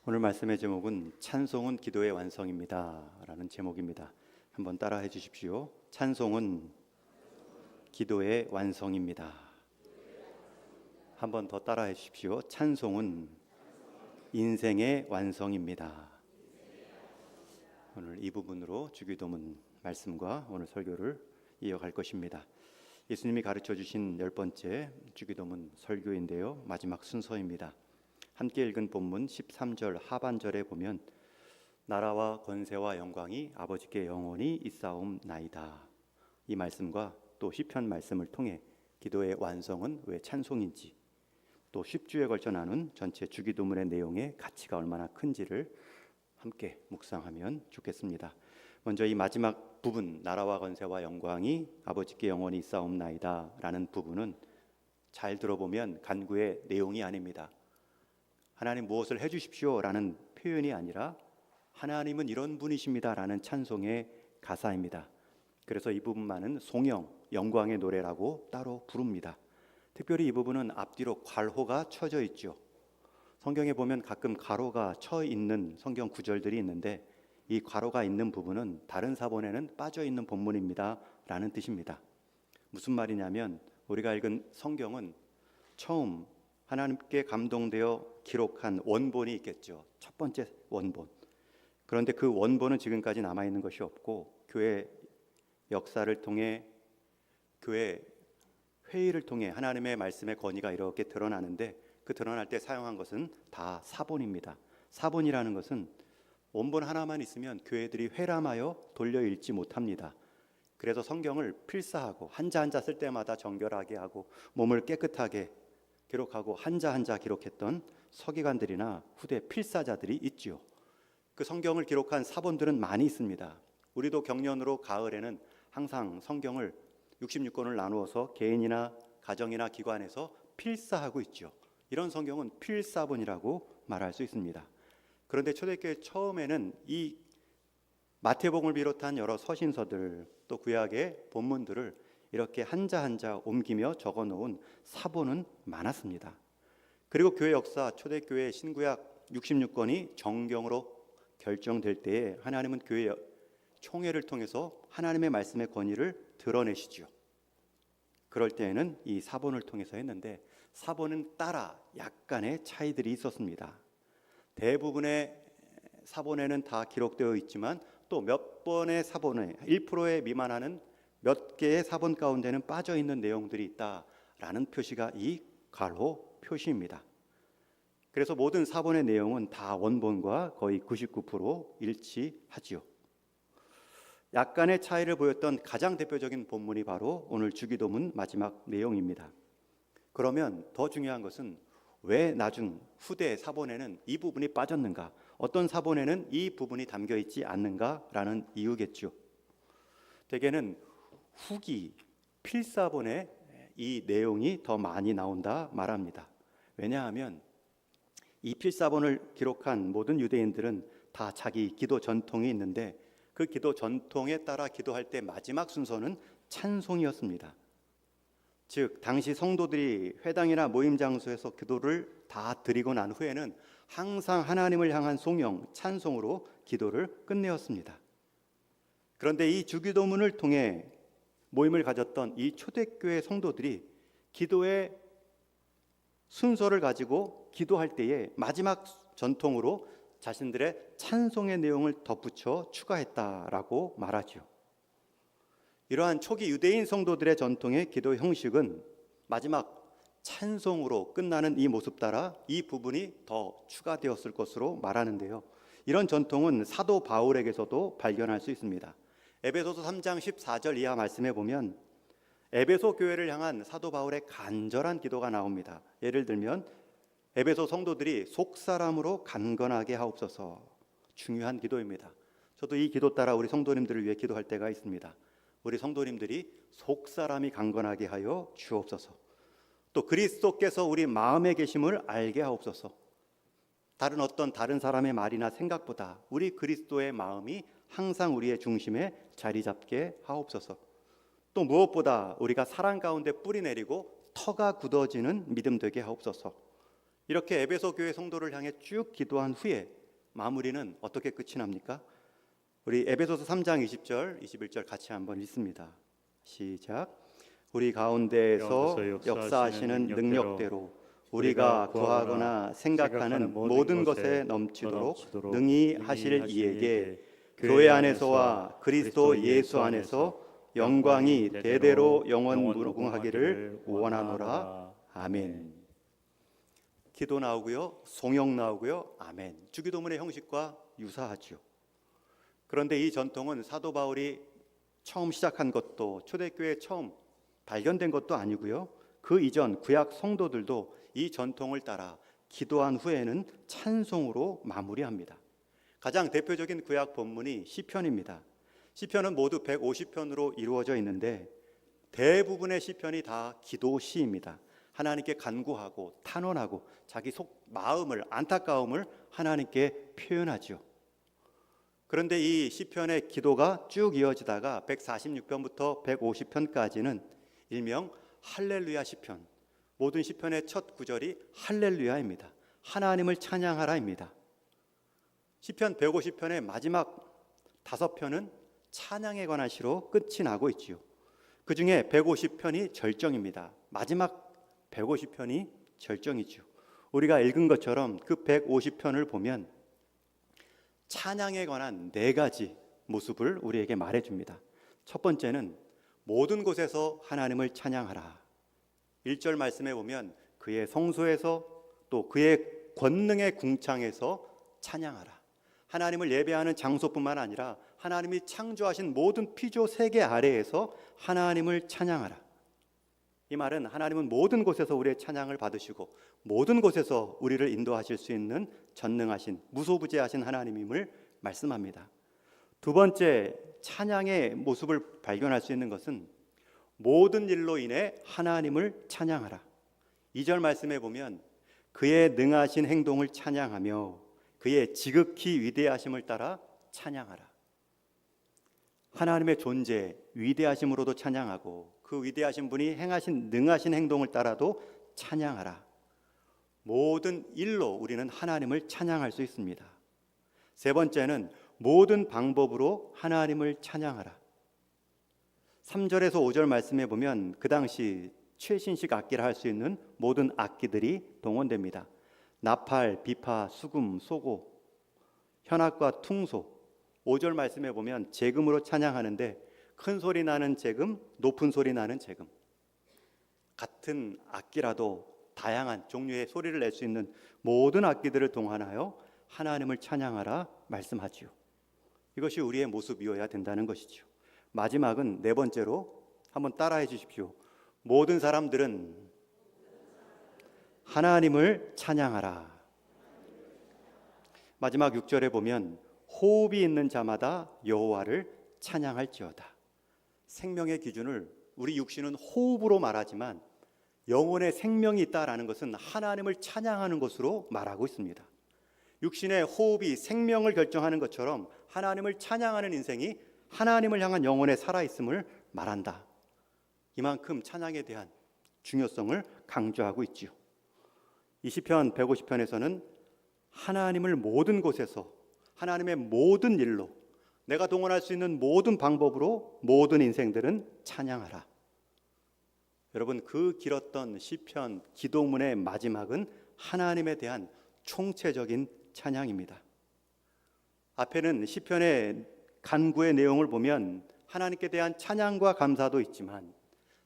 오늘 말씀의 제목은 찬송은 기도의 완성입니다 라는 제목입니다. 한번 따라해 주십시오. 찬송은 기도의 완성입니다. 한번 더 따라해 주십시오. 찬송은 인생의 완성입니다. 오늘 이 부분으로 주기도문 말씀과 오늘 설교를 이어갈 것입니다. 예수님이 가르쳐 주신 10번째 주기도문 설교인데요, 마지막 순서입니다. 함께 읽은 본문 13절 하반절에 보면 나라와 권세와 영광이 아버지께 영원히 있사옵나이다, 이 말씀과 또 시편 말씀을 통해 기도의 완성은 왜 찬송인지, 또 10주에 걸쳐 나눈 전체 주기도문의 내용의 가치가 얼마나 큰지를 함께 묵상하면 좋겠습니다. 먼저 이 마지막 부분, 나라와 권세와 영광이 아버지께 영원히 있사옵나이다 라는 부분은 잘 들어보면 간구의 내용이 아닙니다. 하나님 무엇을 해주십시오 라는 표현이 아니라 하나님은 이런 분이십니다 라는 찬송의 가사입니다. 그래서 이 부분만은 송영, 영광의 노래라고 따로 부릅니다. 특별히 이 부분은 앞뒤로 괄호가 쳐져 있죠. 성경에 보면 가끔 가로가 쳐 있는 성경 구절들이 있는데 이 괄호가 있는 부분은 다른 사본에는 빠져 있는 본문입니다 라는 뜻입니다. 무슨 말이냐면 우리가 읽은 성경은 처음 하나님께 감동되어 기록한 원본이 있겠죠. 첫 번째 원본. 그런데 그 원본은 지금까지 남아있는 것이 없고 교회 역사를 통해, 교회 회의를 통해 하나님의 말씀의 권위가 이렇게 드러나는데, 그 드러날 때 사용한 것은 다 사본입니다. 사본이라는 것은 원본 하나만 있으면 교회들이 회람하여 돌려 읽지 못합니다. 그래서 성경을 필사하고 한자 한자 쓸 때마다 정결하게 하고 몸을 깨끗하게 기록하고 한자 한자 기록했던 서기관들이나 후대 필사자들이 있죠. 그 성경을 기록한 사본들은 많이 있습니다. 우리도 경련으로 가을에는 항상 성경을 66권을 나누어서 개인이나 가정이나 기관에서 필사하고 있죠. 이런 성경은 필사본이라고 말할 수 있습니다. 그런데 초대교회 처음에는 이 마태복음을 비롯한 여러 서신서들, 또 구약의 본문들을 이렇게 한자 한자 옮기며 적어놓은 사본은 많았습니다. 그리고 교회 역사, 초대교회 신구약 66권이 정경으로 결정될 때에 하나님은 교회 총회를 통해서 하나님의 말씀의 권위를 드러내시죠. 그럴 때에는 이 사본을 통해서 했는데, 사본은 따라 약간의 차이들이 있었습니다. 대부분의 사본에는 다 기록되어 있지만 또 몇 번의 사본에 1%에 미만하는 몇 개의 사본 가운데는 빠져 있는 내용들이 있다라는 표시가 이 괄호 표시입니다. 그래서 모든 사본의 내용은 다 원본과 거의 99% 일치하지요. 약간의 차이를 보였던 가장 대표적인 본문이 바로 오늘 주기도문 마지막 내용입니다. 그러면 더 중요한 것은 왜 나중 후대 사본에는 이 부분이 빠졌는가, 어떤 사본에는 이 부분이 담겨 있지 않는가라는 이유겠죠. 대개는 후기 필사본에 이 내용이 더 많이 나온다 말합니다. 왜냐하면 이 필사본을 기록한 모든 유대인들은 다 자기 기도 전통이 있는데, 그 기도 전통에 따라 기도할 때 마지막 순서는 찬송이었습니다. 즉 당시 성도들이 회당이나 모임 장소에서 기도를 다 드리고 난 후에는 항상 하나님을 향한 송영, 찬송으로 기도를 끝내었습니다. 그런데 이 주기도문을 통해 모임을 가졌던 이 초대교회 성도들이 기도의 순서를 가지고 기도할 때에 마지막 전통으로 자신들의 찬송의 내용을 덧붙여 추가했다라고 말하죠. 이러한 초기 유대인 성도들의 전통의 기도 형식은 마지막 찬송으로 끝나는 이 모습 따라 이 부분이 더 추가되었을 것으로 말하는데요, 이런 전통은 사도 바울에게서도 발견할 수 있습니다. 에베소서 3장 14절 이하 말씀에 보면 에베소 교회를 향한 사도 바울의 간절한 기도가 나옵니다. 예를 들면 에베소 성도들이 속사람으로 강건하게 하옵소서, 중요한 기도입니다. 저도 이 기도 따라 우리 성도님들을 위해 기도할 때가 있습니다. 우리 성도님들이 속사람이 강건하게 하여 주옵소서. 또 그리스도께서 우리 마음에 계심을 알게 하옵소서. 다른 사람의 말이나 생각보다 우리 그리스도의 마음이 항상 우리의 중심에 자리 잡게 하옵소서. 또 무엇보다 우리가 사랑 가운데 뿌리 내리고 터가 굳어지는 믿음 되게 하옵소서. 이렇게 에베소 교회 성도를 향해 쭉 기도한 후에 마무리는 어떻게 끝이 납니까? 우리 에베소서 3장 20절, 21절 같이 한번 읽습니다. 시작. 우리 가운데에서 역사하시는 능력대로 우리가 구하거나 생각하는 모든 것에 넘치도록 능히 하실 이에게 교회 안에서와 그리스도 예수 안에서 영광이 대대로 영원 무궁하기를 원하노라. 아멘. 기도 나오고요, 송영 나오고요, 아멘. 주기도문의 형식과 유사하죠. 그런데 이 전통은 사도 바울이 처음 시작한 것도, 초대교회 처음 발견된 것도 아니고요, 그 이전 구약 성도들도 이 전통을 따라 기도한 후에는 찬송으로 마무리합니다. 가장 대표적인 구약 본문이 시편입니다. 시편은 모두 150편으로 이루어져 있는데 대부분의 시편이 다 기도 시입니다. 하나님께 간구하고 탄원하고 자기 속 마음을, 안타까움을 하나님께 표현하죠. 그런데 이 시편의 기도가 쭉 이어지다가 146편부터 150편까지는 일명 할렐루야 시편, 모든 시편의 첫 구절이 할렐루야입니다. 하나님을 찬양하라입니다. 시편 150편의 마지막 5편은 찬양에 관한 시로 끝이 나고 있지요. 그 중에 150편이 절정입니다. 마지막 150편이 절정이죠. 우리가 읽은 것처럼 그 150편을 보면 찬양에 관한 4가지 모습을 우리에게 말해줍니다. 첫 번째는 모든 곳에서 하나님을 찬양하라. 1절 말씀에 보면 그의 성소에서 또 그의 권능의 궁창에서 찬양하라. 하나님을 예배하는 장소뿐만 아니라 하나님이 창조하신 모든 피조 세계 아래에서 하나님을 찬양하라. 이 말은 하나님은 모든 곳에서 우리의 찬양을 받으시고 모든 곳에서 우리를 인도하실 수 있는 전능하신, 무소부재하신 하나님임을 말씀합니다. 두 번째, 찬양의 모습을 발견할 수 있는 것은 모든 일로 인해 하나님을 찬양하라. 2절 말씀에 보면 그의 능하신 행동을 찬양하며 그의 지극히 위대하심을 따라 찬양하라. 하나님의 존재, 위대하심으로도 찬양하고 그 위대하신 분이 행하신 능하신 행동을 따라도 찬양하라. 모든 일로 우리는 하나님을 찬양할 수 있습니다. 세 번째는 모든 방법으로 하나님을 찬양하라. 3절에서 5절 말씀에 보면 그 당시 최신식 악기를 할 수 있는 모든 악기들이 동원됩니다. 나팔, 비파, 수금, 소고, 현악과 퉁소. 5절 말씀에 보면 재금으로 찬양하는데 큰 소리 나는 재금, 높은 소리 나는 재금. 같은 악기라도 다양한 종류의 소리를 낼 수 있는 모든 악기들을 동원하여 하나님을 찬양하라 말씀하지요. 이것이 우리의 모습이어야 된다는 것이죠. 마지막은 4번째로 한번 따라해 주십시오. 모든 사람들은 하나님을 찬양하라. 마지막 6절에 보면 호흡이 있는 자마다 여호와를 찬양할지어다. 생명의 기준을 우리 육신은 호흡으로 말하지만 영혼의 생명이 있다라는 것은 하나님을 찬양하는 것으로 말하고 있습니다. 육신의 호흡이 생명을 결정하는 것처럼 하나님을 찬양하는 인생이 하나님을 향한 영혼의 살아있음을 말한다. 이만큼 찬양에 대한 중요성을 강조하고 있지요. 이 시편 150편에서는 하나님을 모든 곳에서 하나님의 모든 일로 내가 동원할 수 있는 모든 방법으로 모든 인생들은 찬양하라. 여러분, 그 길었던 시편 기도문의 마지막은 하나님에 대한 총체적인 찬양입니다. 앞에는 시편의 간구의 내용을 보면 하나님께 대한 찬양과 감사도 있지만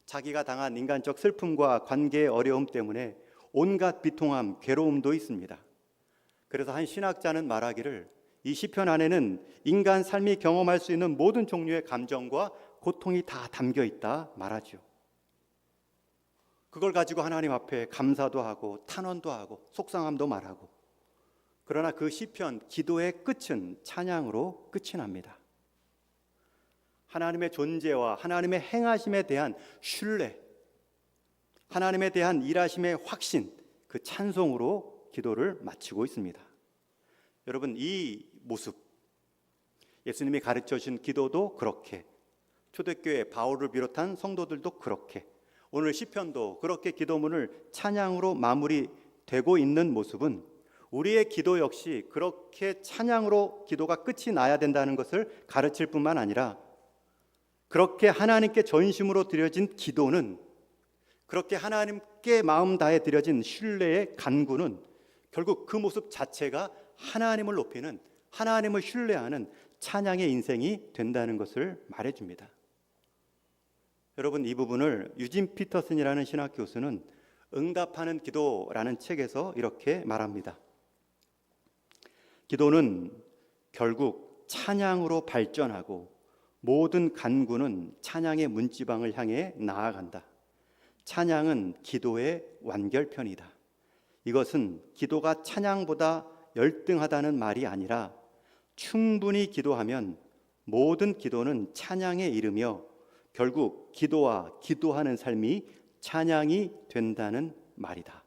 자기가 당한 인간적 슬픔과 관계의 어려움 때문에 온갖 비통함, 괴로움도 있습니다. 그래서 한 신학자는 말하기를 이 시편 안에는 인간 삶이 경험할 수 있는 모든 종류의 감정과 고통이 다 담겨 있다 말하죠. 그걸 가지고 하나님 앞에 감사도 하고 탄원도 하고 속상함도 말하고, 그러나 그 시편 기도의 끝은 찬양으로 끝이 납니다. 하나님의 존재와 하나님의 행하심에 대한 신뢰, 하나님에 대한 일하심의 확신, 그 찬송으로 기도를 마치고 있습니다. 여러분, 이 모습, 예수님이 가르쳐 주신 기도도 그렇게, 초대교회 바울을 비롯한 성도들도 그렇게, 오늘 시편도 그렇게 기도문을 찬양으로 마무리 되고 있는 모습은 우리의 기도 역시 그렇게 찬양으로 기도가 끝이 나야 된다는 것을 가르칠 뿐만 아니라, 그렇게 하나님께 전심으로 드려진 기도는, 그렇게 하나님께 마음 다해 드려진 신뢰의 간구는 결국 그 모습 자체가 하나님을 높이는, 하나님을 신뢰하는 찬양의 인생이 된다는 것을 말해줍니다. 여러분, 이 부분을 유진 피터슨이라는 신학 교수는 응답하는 기도라는 책에서 이렇게 말합니다. 기도는 결국 찬양으로 발전하고 모든 간구는 찬양의 문지방을 향해 나아간다. 찬양은 기도의 완결편이다. 이것은 기도가 찬양보다 열등하다는 말이 아니라 충분히 기도하면 모든 기도는 찬양에 이르며 결국 기도와 기도하는 삶이 찬양이 된다는 말이다.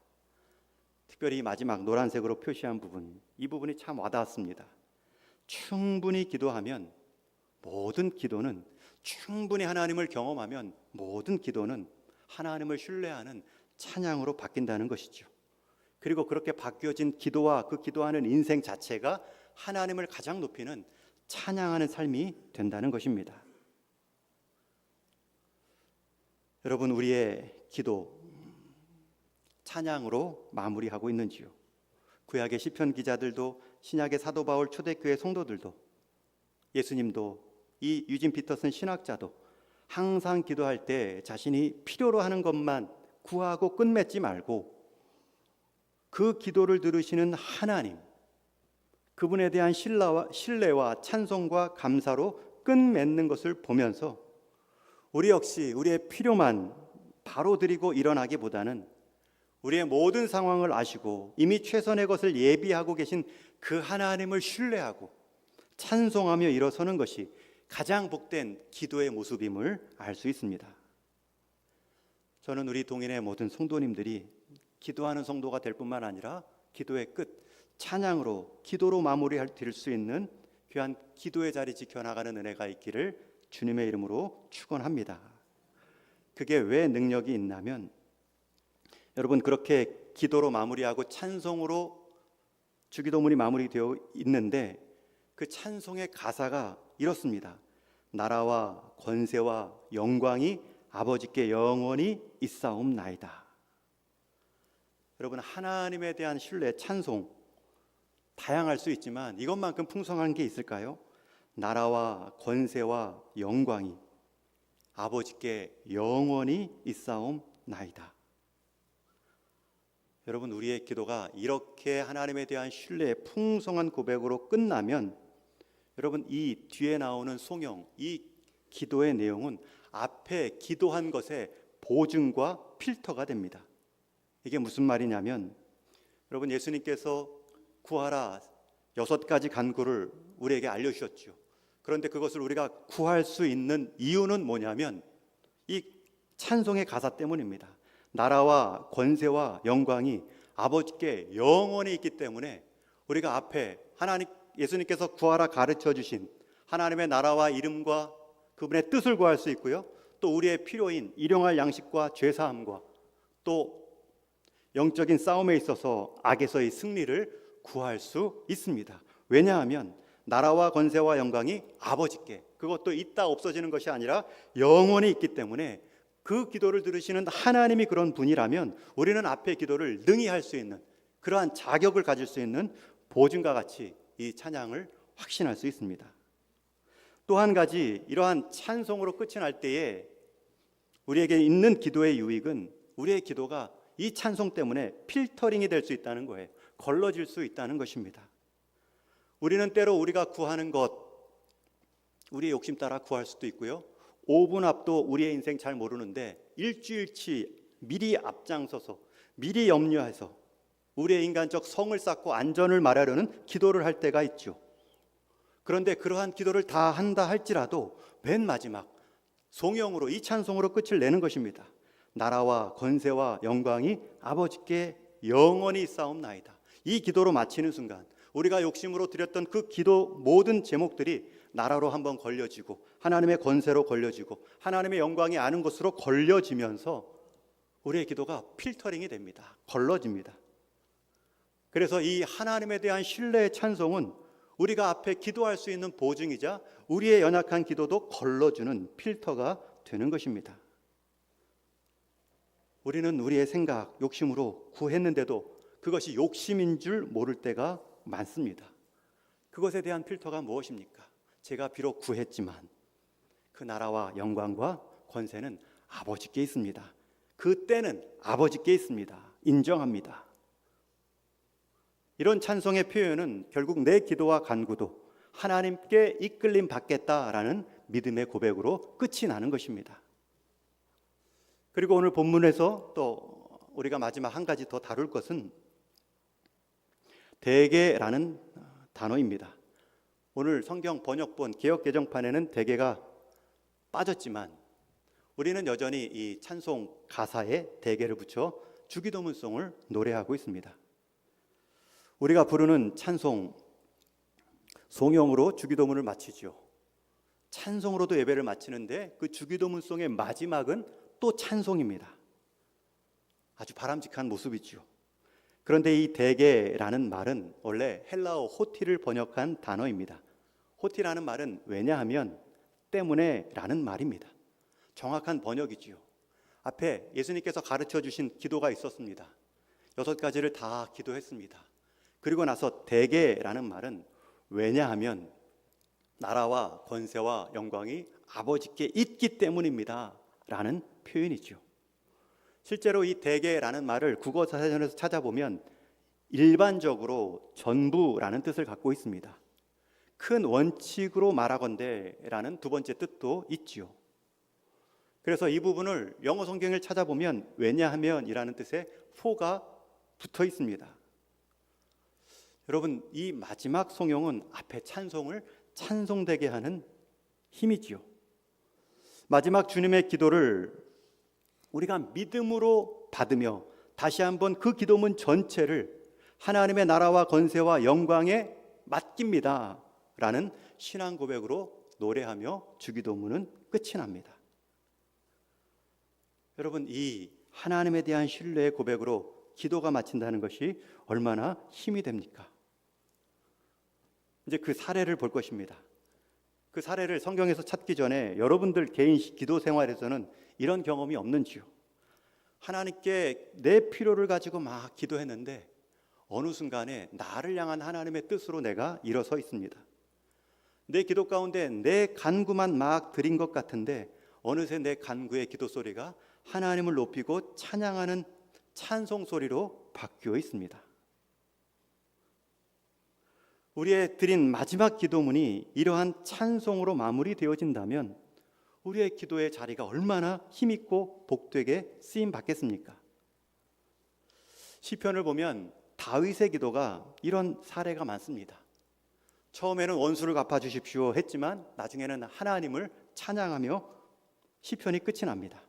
특별히 마지막 노란색으로 표시한 부분, 이 부분이 참 와닿았습니다. 충분히 기도하면 모든 기도는, 충분히 하나님을 경험하면 모든 기도는 하나님을 신뢰하는 찬양으로 바뀐다는 것이죠. 그리고 그렇게 바뀌어진 기도와 그 기도하는 인생 자체가 하나님을 가장 높이는 찬양하는 삶이 된다는 것입니다. 여러분, 우리의 기도 찬양으로 마무리하고 있는지요? 구약의 시편 기자들도, 신약의 사도 바울 초대교회 성도들도, 예수님도, 이 유진 피터슨 신학자도 항상 기도할 때 자신이 필요로 하는 것만 구하고 끝맺지 말고 그 기도를 들으시는 하나님, 그분에 대한 신뢰와 찬송과 감사로 끝맺는 것을 보면서 우리 역시 우리의 필요만 바로 드리고 일어나기보다는 우리의 모든 상황을 아시고 이미 최선의 것을 예비하고 계신 그 하나님을 신뢰하고 찬송하며 일어서는 것이 가장 복된 기도의 모습임을 알 수 있습니다. 저는 우리 동인의 모든 성도님들이 기도하는 성도가 될 뿐만 아니라 기도의 끝, 찬양으로, 기도로 마무리할 수 있는 귀한 기도의 자리 지켜나가는 은혜가 있기를 주님의 이름으로 축원합니다. 그게 왜 능력이 있냐면, 여러분, 그렇게 기도로 마무리하고 찬송으로 주기도문이 마무리되어 있는데 그 찬송의 가사가 이렇습니다. 나라와 권세와 영광이 아버지께 영원히 있사옵나이다. 여러분, 하나님에 대한 신뢰, 찬송 다양할 수 있지만 이것만큼 풍성한 게 있을까요? 나라와 권세와 영광이 아버지께 영원히 있사옵나이다. 여러분, 우리의 기도가 이렇게 하나님에 대한 신뢰의 풍성한 고백으로 끝나면, 여러분, 이 뒤에 나오는 송영, 이 기도의 내용은 앞에 기도한 것의 보증과 필터가 됩니다. 이게 무슨 말이냐면, 여러분, 예수님께서 구하라 6가지 간구를 우리에게 알려주셨죠. 그런데 그것을 우리가 구할 수 있는 이유는 뭐냐면 이 찬송의 가사 때문입니다. 나라와 권세와 영광이 아버지께 영원히 있기 때문에 우리가 앞에 예수님께서 구하라 가르쳐 주신 하나님의 나라와 이름과 그분의 뜻을 구할 수 있고요, 또 우리의 필요인 일용할 양식과 죄사함과 또 영적인 싸움에 있어서 악에서의 승리를 구할 수 있습니다. 왜냐하면 나라와 권세와 영광이 아버지께, 그것도 있다 없어지는 것이 아니라 영원히 있기 때문에 그 기도를 들으시는 하나님이 그런 분이라면 우리는 앞에 기도를 능히 할 수 있는 그러한 자격을 가질 수 있는 보증과 같이 이 찬양을 확신할 수 있습니다. 또 한 가지, 이러한 찬송으로 끝이 날 때에 우리에게 있는 기도의 유익은 우리의 기도가 이 찬송 때문에 필터링이 될 수 있다는 거예요. 걸러질 수 있다는 것입니다. 우리는 때로 우리가 구하는 것, 우리의 욕심 따라 구할 수도 있고요, 5분 앞도 우리의 인생 잘 모르는데 일주일치 미리 앞장서서 미리 염려해서 우리의 인간적 성을 쌓고 안전을 말하려는 기도를 할 때가 있죠. 그런데 그러한 기도를 다 한다 할지라도 맨 마지막 송영으로, 이 찬송으로 끝을 내는 것입니다. 나라와 권세와 영광이 아버지께 영원히 있사옵나이다. 이 기도로 마치는 순간 우리가 욕심으로 드렸던 그 기도 모든 제목들이 나라로 한번 걸려지고 하나님의 권세로 걸려지고 하나님의 영광이 아는 것으로 걸려지면서 우리의 기도가 필터링이 됩니다. 걸러집니다. 그래서 이 하나님에 대한 신뢰의 찬송은 우리가 앞에 기도할 수 있는 보증이자 우리의 연약한 기도도 걸러주는 필터가 되는 것입니다. 우리는 우리의 생각, 욕심으로 구했는데도 그것이 욕심인 줄 모를 때가 많습니다. 그것에 대한 필터가 무엇입니까? 제가 비록 구했지만 그 나라와 영광과 권세는 아버지께 있습니다. 그 때는 아버지께 있습니다. 인정합니다. 이런 찬송의 표현은 결국 내 기도와 간구도 하나님께 이끌림 받겠다라는 믿음의 고백으로 끝이 나는 것입니다. 그리고 오늘 본문에서 또 우리가 마지막 한 가지 더 다룰 것은 대개라는 단어입니다. 오늘 성경 번역본 개역개정판에는 대개가 빠졌지만 우리는 여전히 이 찬송 가사에 대개를 붙여 주기도문송을 노래하고 있습니다. 우리가 부르는 찬송, 송영으로 주기도문을 마치죠. 찬송으로도 예배를 마치는데 그 주기도문송의 마지막은 또 찬송입니다. 아주 바람직한 모습이죠. 그런데 이 대개라는 말은 원래 헬라어 호티를 번역한 단어입니다. 호티라는 말은 왜냐하면 때문에 라는 말입니다. 정확한 번역이지요. 앞에 예수님께서 가르쳐 주신 기도가 있었습니다. 6가지를 다 기도했습니다. 그리고 나서 대개라는 말은 왜냐하면 나라와 권세와 영광이 아버지께 있기 때문입니다 라는 표현이죠. 실제로 이 대개라는 말을 국어사전에서 찾아보면 일반적으로 전부라는 뜻을 갖고 있습니다. 큰 원칙으로 말하건대 라는 두 번째 뜻도 있지요. 그래서 이 부분을 영어 성경을 찾아보면 왜냐하면 이라는 뜻의 for가 붙어 있습니다. 여러분, 이 마지막 송영은 앞에 찬송을 찬송되게 하는 힘이지요. 마지막 주님의 기도를 우리가 믿음으로 받으며 다시 한번 그 기도문 전체를 하나님의 나라와 권세와 영광에 맡깁니다 라는 신앙 고백으로 노래하며 주기도문은 끝이 납니다. 여러분, 이 하나님에 대한 신뢰의 고백으로 기도가 마친다는 것이 얼마나 힘이 됩니까? 이제 그 사례를 볼 것입니다. 그 사례를 성경에서 찾기 전에 여러분들 개인 기도 생활에서는 이런 경험이 없는지요? 하나님께 내 필요를 가지고 막 기도했는데 어느 순간에 나를 향한 하나님의 뜻으로 내가 일어서 있습니다. 내 기도 가운데 내 간구만 막 드린 것 같은데 어느새 내 간구의 기도 소리가 하나님을 높이고 찬양하는 찬송 소리로 바뀌어 있습니다. 우리의 드린 마지막 기도문이 이러한 찬송으로 마무리되어진다면 우리의 기도의 자리가 얼마나 힘있고 복되게 쓰임 받겠습니까? 시편을 보면 다윗의 기도가 이런 사례가 많습니다. 처음에는 원수를 갚아주십시오 했지만 나중에는 하나님을 찬양하며 시편이 끝이 납니다.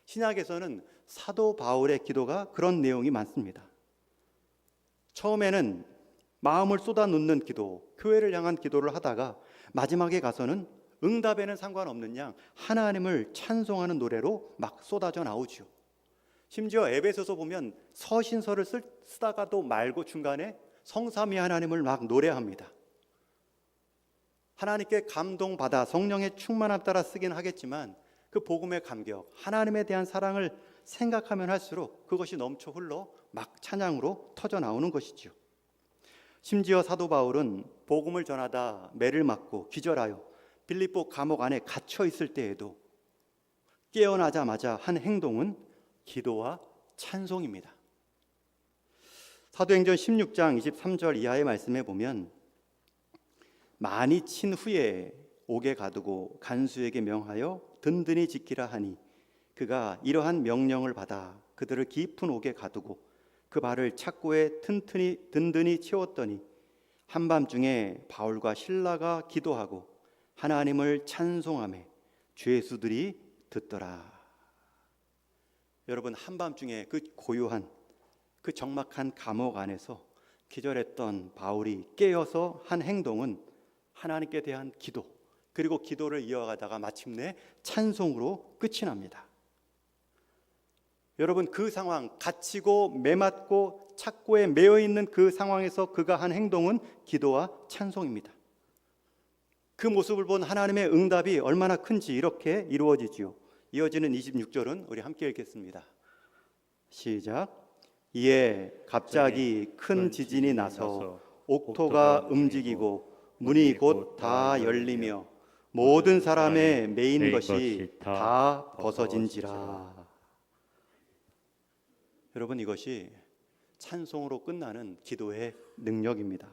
신약에서는 사도 바울의 기도가 그런 내용이 많습니다. 처음에는 마음을 쏟아놓는 기도, 교회를 향한 기도를 하다가 마지막에 가서는 응답에는 상관없는 양 하나님을 찬송하는 노래로 막 쏟아져 나오죠. 심지어 에베소서 보면 서신서를 쓰다가도 말고 중간에 성삼위 하나님을 막 노래합니다. 하나님께 감동받아 성령의 충만함 따라 쓰긴 하겠지만 그 복음의 감격, 하나님에 대한 사랑을 생각하면 할수록 그것이 넘쳐 흘러 막 찬양으로 터져 나오는 것이죠. 심지어 사도 바울은 복음을 전하다 매를 맞고 기절하여 빌립보 감옥 안에 갇혀 있을 때에도 깨어나자마자 한 행동은 기도와 찬송입니다. 사도행전 16장 23절 이하의 말씀에 보면 많이 친 후에 옥에 가두고 간수에게 명하여 든든히 지키라 하니 그가 이러한 명령을 받아 그들을 깊은 옥에 가두고 그 발을 착고에 든든히 채웠더니 한밤중에 바울과 실라가 기도하고 하나님을 찬송하며 죄수들이 듣더라. 여러분, 한밤중에 그 고요한 그 적막한 감옥 안에서 기절했던 바울이 깨어서 한 행동은 하나님께 대한 기도, 그리고 기도를 이어가다가 마침내 찬송으로 끝이 납니다. 여러분, 그 상황, 갇히고 매맞고 착고에 매여 있는 그 상황에서 그가 한 행동은 기도와 찬송입니다. 그 모습을 본 하나님의 응답이 얼마나 큰지 이렇게 이루어지지요. 이어지는 26절은 우리 함께 읽겠습니다. 시작. 이에 갑자기 큰 지진이 나서 옥토가 움직이고 문이 곧 다 열리며 모든 사람의 매인 것이 다 벗어진지라. 여러분, 이것이 찬송으로 끝나는 기도의 능력입니다.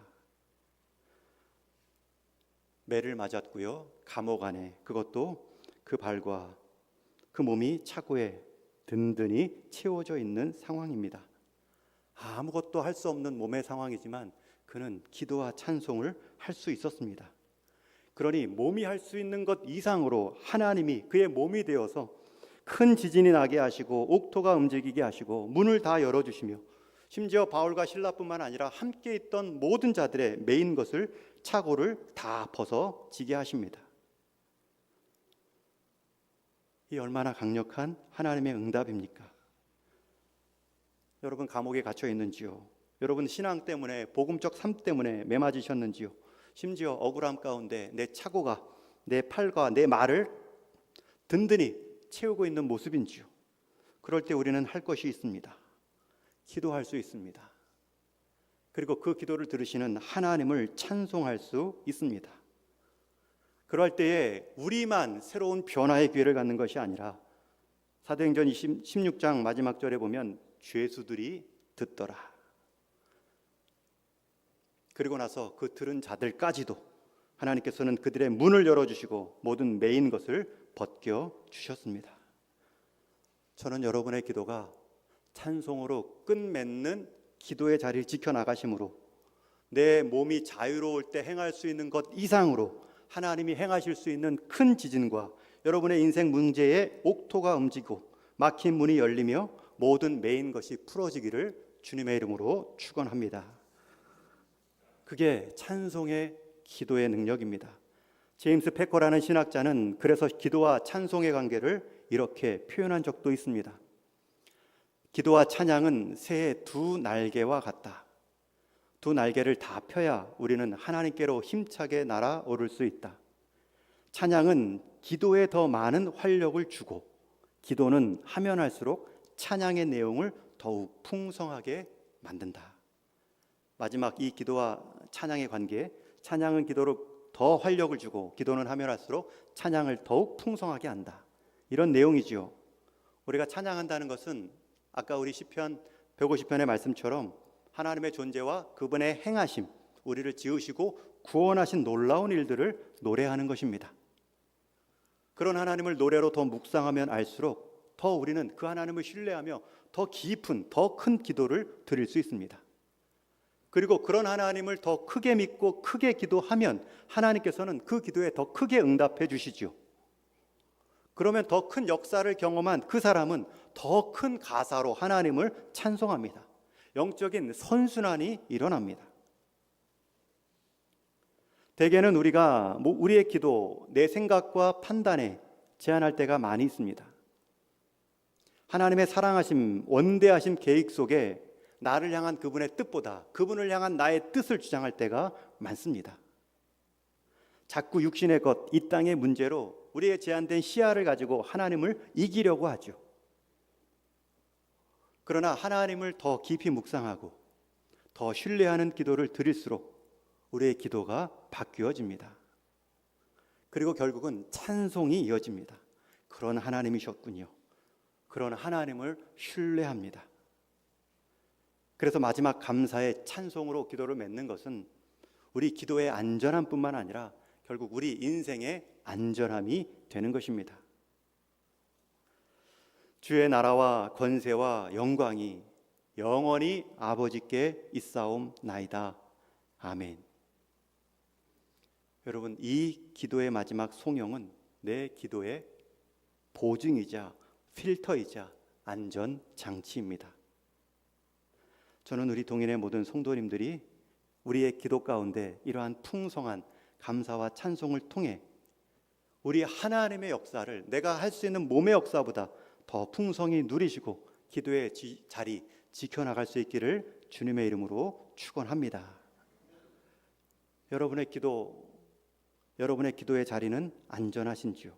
매를 맞았고요. 감옥 안에, 그것도 그 발과 그 몸이 차고에 든든히 채워져 있는 상황입니다. 아무것도 할 수 없는 몸의 상황이지만 그는 기도와 찬송을 할 수 있었습니다. 그러니 몸이 할 수 있는 것 이상으로 하나님이 그의 몸이 되어서 큰 지진이 나게 하시고 옥토가 움직이게 하시고 문을 다 열어주시며 심지어 바울과 실라뿐만 아니라 함께 있던 모든 자들의 매인 것을 차고를 다 벗어지게 하십니다. 이 얼마나 강력한 하나님의 응답입니까? 여러분, 감옥에 갇혀 있는지요? 여러분, 신앙 때문에, 복음적 삶 때문에 매맞으셨는지요? 심지어 억울함 가운데 내 차고가 내 팔과 내 말을 든든히 채우고 있는 모습인지요? 그럴 때 우리는 할 것이 있습니다. 기도할 수 있습니다. 그리고 그 기도를 들으시는 하나님을 찬송할 수 있습니다. 그럴 때에 우리만 새로운 변화의 기회를 갖는 것이 아니라 사도행전 16장 마지막 절에 보면 죄수들이 듣더라. 그리고 나서 그 들은 자들까지도 하나님께서는 그들의 문을 열어주시고 모든 매인 것을 벗겨주셨습니다. 저는 여러분의 기도가 찬송으로 끝맺는 기도의 자리를 지켜나가심으로 내 몸이 자유로울 때 행할 수 있는 것 이상으로 하나님이 행하실 수 있는 큰 지진과 여러분의 인생 문제에 옥토가 움직이고 막힌 문이 열리며 모든 매인 것이 풀어지기를 주님의 이름으로 축원합니다. 그게 찬송의 기도의 능력입니다. 제임스 패커라는 신학자는 그래서 기도와 찬송의 관계를 이렇게 표현한 적도 있습니다. 기도와 찬양은 새의 두 날개와 같다. 두 날개를 다 펴야 우리는 하나님께로 힘차게 날아오를 수 있다. 찬양은 기도에 더 많은 활력을 주고 기도는 하면 할수록 찬양의 내용을 더욱 풍성하게 만든다. 마지막 이 기도와 찬양의 관계, 찬양은 기도로 더 활력을 주고 기도는 하면 할수록 찬양을 더욱 풍성하게 한다. 이런 내용이지요. 우리가 찬양한다는 것은 아까 우리 시편 150편의 말씀처럼 하나님의 존재와 그분의 행하심, 우리를 지으시고 구원하신 놀라운 일들을 노래하는 것입니다. 그런 하나님을 노래로 더 묵상하면 알수록 더 우리는 그 하나님을 신뢰하며 더 깊은, 더 큰 기도를 드릴 수 있습니다. 그리고 그런 하나님을 더 크게 믿고 크게 기도하면 하나님께서는 그 기도에 더 크게 응답해 주시지요. 그러면 더 큰 역사를 경험한 그 사람은 더 큰 가사로 하나님을 찬송합니다. 영적인 선순환이 일어납니다. 대개는 우리가 우리의 기도, 내 생각과 판단에 제한할 때가 많이 있습니다. 하나님의 사랑하심, 원대하심 계획 속에 나를 향한 그분의 뜻보다 그분을 향한 나의 뜻을 주장할 때가 많습니다. 자꾸 육신의 것, 이 땅의 문제로 우리의 제한된 시야를 가지고 하나님을 이기려고 하죠. 그러나 하나님을 더 깊이 묵상하고 더 신뢰하는 기도를 드릴수록 우리의 기도가 바뀌어집니다. 그리고 결국은 찬송이 이어집니다. 그런 하나님이셨군요. 그런 하나님을 신뢰합니다. 그래서 마지막 감사의 찬송으로 기도를 맺는 것은 우리 기도의 안전함뿐만 아니라 결국 우리 인생의 안전함이 되는 것입니다. 주의 나라와 권세와 영광이 영원히 아버지께 있사옵나이다. 아멘. 여러분, 이 기도의 마지막 송영은 내 기도의 보증이자 필터이자 안전장치입니다. 저는 우리 동인의 모든 성도님들이 우리의 기도 가운데 이러한 풍성한 감사와 찬송을 통해 우리 하나님의 역사를 내가 할 수 있는 몸의 역사보다 더 풍성히 누리시고 기도의 자리 지켜나갈 수 있기를 주님의 이름으로 축원합니다. 여러분의 기도의 자리는 안전하신지요?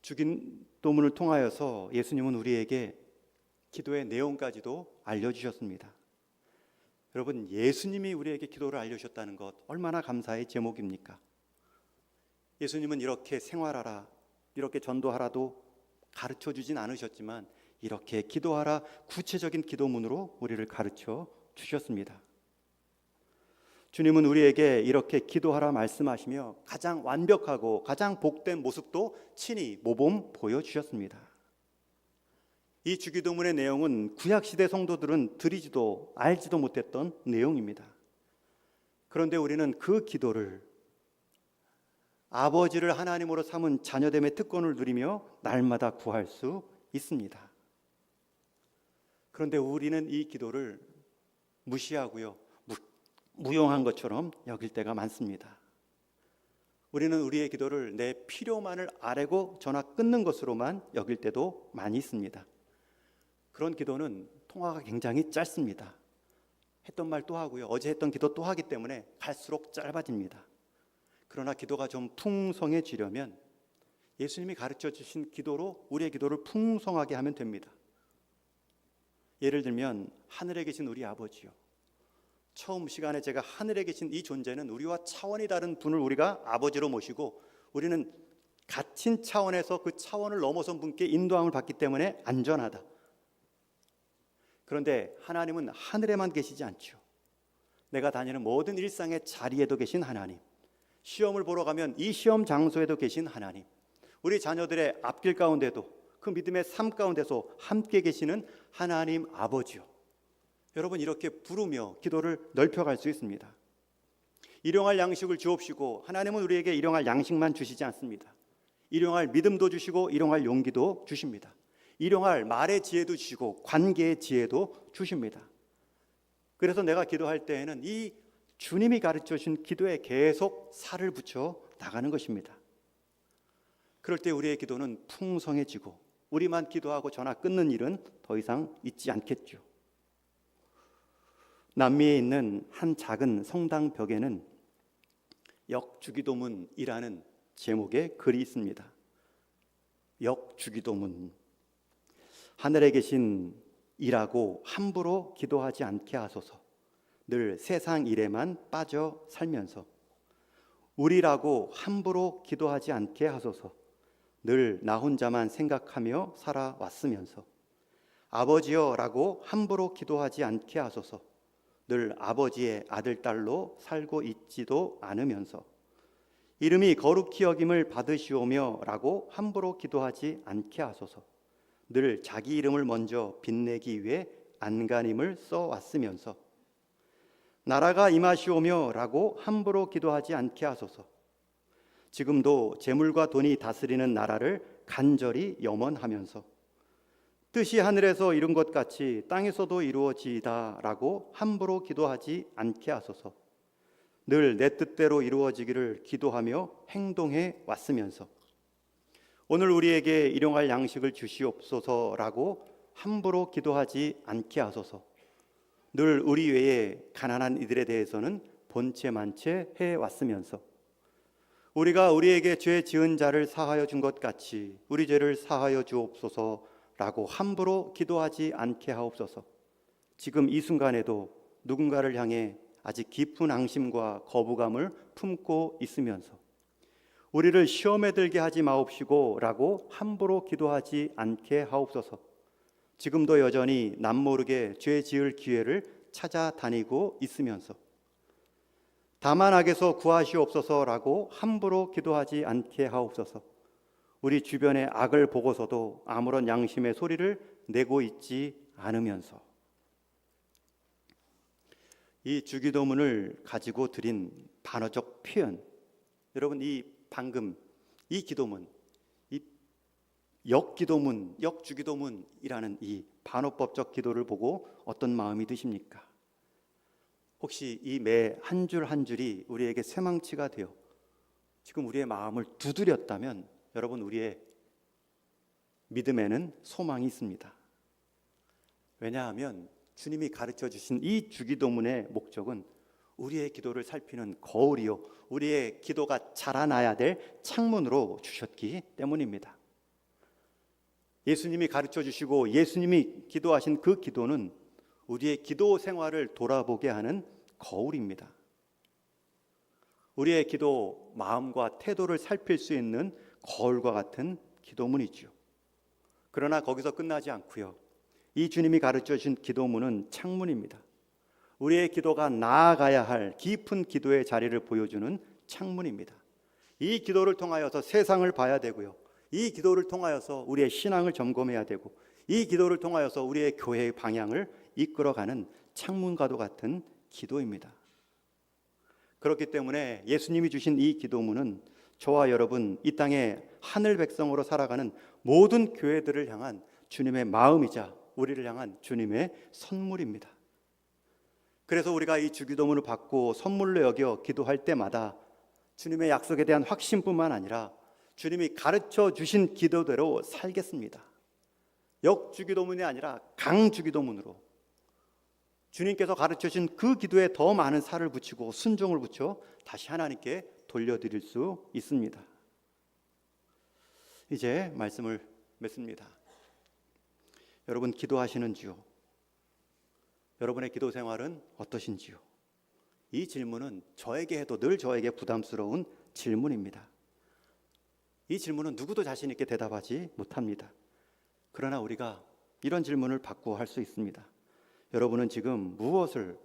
주기도문을 통하여서 예수님은 우리에게 기도의 내용까지도 알려주셨습니다. 여러분, 예수님이 우리에게 기도를 알려주셨다는 것 얼마나 감사의 제목입니까? 예수님은 이렇게 생활하라, 이렇게 전도하라도 가르쳐 주진 않으셨지만 이렇게 기도하라 구체적인 기도문으로 우리를 가르쳐 주셨습니다. 주님은 우리에게 이렇게 기도하라 말씀하시며 가장 완벽하고 가장 복된 모습도 친히 모범 보여주셨습니다. 이 주기도문의 내용은 구약시대 성도들은 들이지도 알지도 못했던 내용입니다. 그런데 우리는 그 기도를 아버지를 하나님으로 삼은 자녀됨의 특권을 누리며 날마다 구할 수 있습니다. 그런데 우리는 이 기도를 무시하고요, 무용한 것처럼 여길 때가 많습니다. 우리는 우리의 기도를 내 필요만을 아뢰고 전화 끊는 것으로만 여길 때도 많이 있습니다. 그런 기도는 통화가 굉장히 짧습니다. 했던 말 또 하고요, 어제 했던 기도 또 하기 때문에 갈수록 짧아집니다. 그러나 기도가 좀 풍성해지려면 예수님이 가르쳐 주신 기도로 우리의 기도를 풍성하게 하면 됩니다. 예를 들면 하늘에 계신 우리 아버지요, 처음 시간에 제가 하늘에 계신 이 존재는 우리와 차원이 다른 분을 우리가 아버지로 모시고 우리는 같은 차원에서 그 차원을 넘어선 분께 인도함을 받기 때문에 안전하다. 그런데 하나님은 하늘에만 계시지 않죠. 내가 다니는 모든 일상의 자리에도 계신 하나님, 시험을 보러 가면 이 시험 장소에도 계신 하나님, 우리 자녀들의 앞길 가운데도 그 믿음의 삶 가운데서 함께 계시는 하나님 아버지요. 여러분, 이렇게 부르며 기도를 넓혀갈 수 있습니다. 일용할 양식을 주옵시고, 하나님은 우리에게 일용할 양식만 주시지 않습니다. 일용할 믿음도 주시고 일용할 용기도 주십니다. 일용할 말의 지혜도 주시고 관계의 지혜도 주십니다. 그래서 내가 기도할 때에는 이 주님이 가르쳐 주신 기도에 계속 살을 붙여 나가는 것입니다. 그럴 때 우리의 기도는 풍성해지고 우리만 기도하고 전화 끊는 일은 더 이상 있지 않겠죠. 남미에 있는 한 작은 성당 벽에는 역주기도문이라는 제목의 글이 있습니다. 역주기도문. 하늘에 계신 이라고 함부로 기도하지 않게 하소서. 늘 세상 일에만 빠져 살면서 우리라고 함부로 기도하지 않게 하소서. 늘 나 혼자만 생각하며 살아왔으면서 아버지여라고 함부로 기도하지 않게 하소서. 늘 아버지의 아들, 딸로 살고 있지도 않으면서 이름이 거룩히 여김을 받으시오며 라고 함부로 기도하지 않게 하소서. 늘 자기 이름을 먼저 빛내기 위해 안간힘을 써왔으면서 나라가 임하시오며 라고 함부로 기도하지 않게 하소서. 지금도 재물과 돈이 다스리는 나라를 간절히 염원하면서 뜻이 하늘에서 이룬 것 같이 땅에서도 이루어지이다 라고 함부로 기도하지 않게 하소서. 늘 내 뜻대로 이루어지기를 기도하며 행동해 왔으면서 오늘 우리에게 일용할 양식을 주시옵소서라고 함부로 기도하지 않게 하소서. 늘 우리 외에 가난한 이들에 대해서는 본체만체 해왔으면서 우리가 우리에게 죄 지은 자를 사하여 준 것 같이 우리 죄를 사하여 주옵소서라고 함부로 기도하지 않게 하옵소서. 지금 이 순간에도 누군가를 향해 아직 깊은 앙심과 거부감을 품고 있으면서 우리를 시험에 들게 하지 마옵시고 라고 함부로 기도하지 않게 하옵소서. 지금도 여전히 남모르게 죄 지을 기회를 찾아다니고 있으면서 다만 악에서 구하시옵소서라고 함부로 기도하지 않게 하옵소서. 우리 주변의 악을 보고서도 아무런 양심의 소리를 내고 있지 않으면서 이 주기도문을 가지고 드린 반어적 표현, 여러분 방금 이 기도문, 이 역기도문, 역주기도문이라는 이 반어법적 기도를 보고 어떤 마음이 드십니까? 혹시 이 매 한 줄 한 줄이 우리에게 쇠망치가 되어 지금 우리의 마음을 두드렸다면 여러분 우리의 믿음에는 소망이 있습니다. 왜냐하면 주님이 가르쳐 주신 이 주기도문의 목적은 우리의 기도를 살피는 거울이요, 우리의 기도가 자라나야 될 창문으로 주셨기 때문입니다. 예수님이 가르쳐 주시고 예수님이 기도하신 그 기도는 우리의 기도 생활을 돌아보게 하는 거울입니다. 우리의 기도 마음과 태도를 살필 수 있는 거울과 같은 기도문이지요. 그러나 거기서 끝나지 않고요, 이 주님이 가르쳐 주신 기도문은 창문입니다. 우리의 기도가 나아가야 할 깊은 기도의 자리를 보여주는 창문입니다. 이 기도를 통하여서 세상을 봐야 되고요, 이 기도를 통하여서 우리의 신앙을 점검해야 되고, 이 기도를 통하여서 우리의 교회의 방향을 이끌어가는 창문과도 같은 기도입니다. 그렇기 때문에 예수님이 주신 이 기도문은 저와 여러분, 이 땅에 하늘 백성으로 살아가는 모든 교회들을 향한 주님의 마음이자 우리를 향한 주님의 선물입니다. 그래서 우리가 이 주기도문을 받고 선물로 여겨 기도할 때마다 주님의 약속에 대한 확신뿐만 아니라 주님이 가르쳐 주신 기도대로 살겠습니다. 역주기도문이 아니라 강주기도문으로 주님께서 가르쳐 주신 그 기도에 더 많은 살을 붙이고 순종을 붙여 다시 하나님께 돌려드릴 수 있습니다. 이제 말씀을 맺습니다. 여러분, 기도하시는지요? 여러분의 기도 생활은 어떠신지요? 이 질문은 저에게 해도 늘 저에게 부담스러운 질문입니다. 이 질문은 누구도 자신 있게 대답하지 못합니다. 그러나 우리가 이런 질문을 받고 할 수 있습니다. 여러분은 지금 무엇을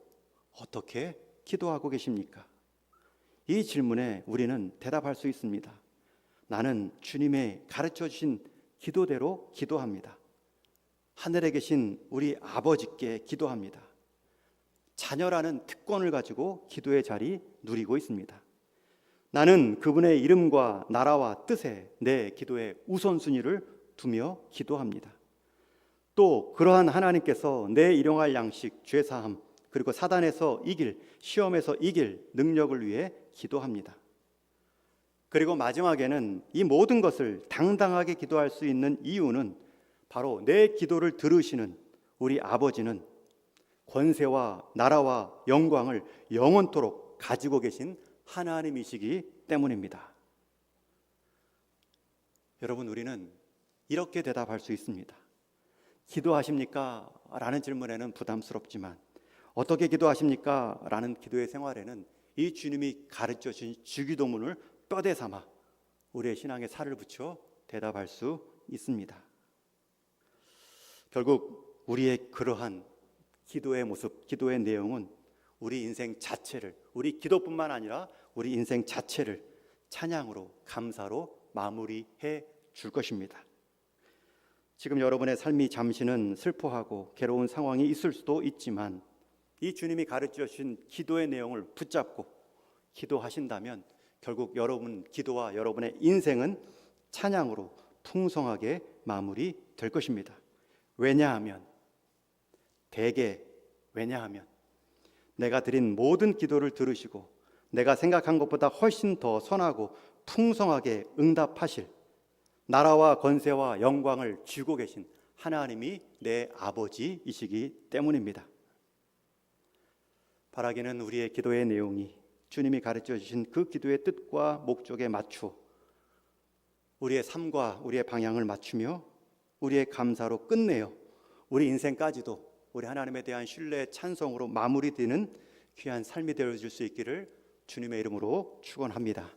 어떻게 기도하고 계십니까? 이 질문에 우리는 대답할 수 있습니다. 나는 주님의 가르쳐 주신 기도대로 기도합니다. 하늘에 계신 우리 아버지께 기도합니다. 자녀라는 특권을 가지고 기도의 자리 누리고 있습니다. 나는 그분의 이름과 나라와 뜻에 내 기도의 우선순위를 두며 기도합니다. 또 그러한 하나님께서 내 일용할 양식, 죄사함, 그리고 사단에서 이길, 시험에서 이길 능력을 위해 기도합니다. 그리고 마지막에는 이 모든 것을 당당하게 기도할 수 있는 이유는 바로 내 기도를 들으시는 우리 아버지는 권세와 나라와 영광을 영원토록 가지고 계신 하나님이시기 때문입니다. 여러분, 우리는 이렇게 대답할 수 있습니다. 기도하십니까? 라는 질문에는 부담스럽지만 어떻게 기도하십니까? 라는 기도의 생활에는 이 주님이 가르쳐 주신 주기도문을 뼈대 삼아 우리의 신앙에 살을 붙여 대답할 수 있습니다. 결국 우리의 그러한 기도의 모습, 기도의 내용은 우리 인생 자체를, 우리 기도뿐만 아니라 우리 인생 자체를 찬양으로, 감사로 마무리해 줄 것입니다. 지금 여러분의 삶이 잠시는 슬퍼하고 괴로운 상황이 있을 수도 있지만 이 주님이 가르쳐 주신 기도의 내용을 붙잡고 기도하신다면 결국 여러분 기도와 여러분의 인생은 찬양으로 풍성하게 마무리될 것입니다. 왜냐하면 내가 드린 모든 기도를 들으시고 내가 생각한 것보다 훨씬 더 선하고 풍성하게 응답하실 나라와 권세와 영광을 쥐고 계신 하나님이 내 아버지이시기 때문입니다. 바라기는 우리의 기도의 내용이 주님이 가르쳐 주신 그 기도의 뜻과 목적에 맞추어 우리의 삶과 우리의 방향을 맞추며 우리의 감사로 끝내어 우리 인생까지도 우리 하나님에 대한 신뢰의 찬송으로 마무리되는 귀한 삶이 되어줄 수 있기를 주님의 이름으로 축원합니다.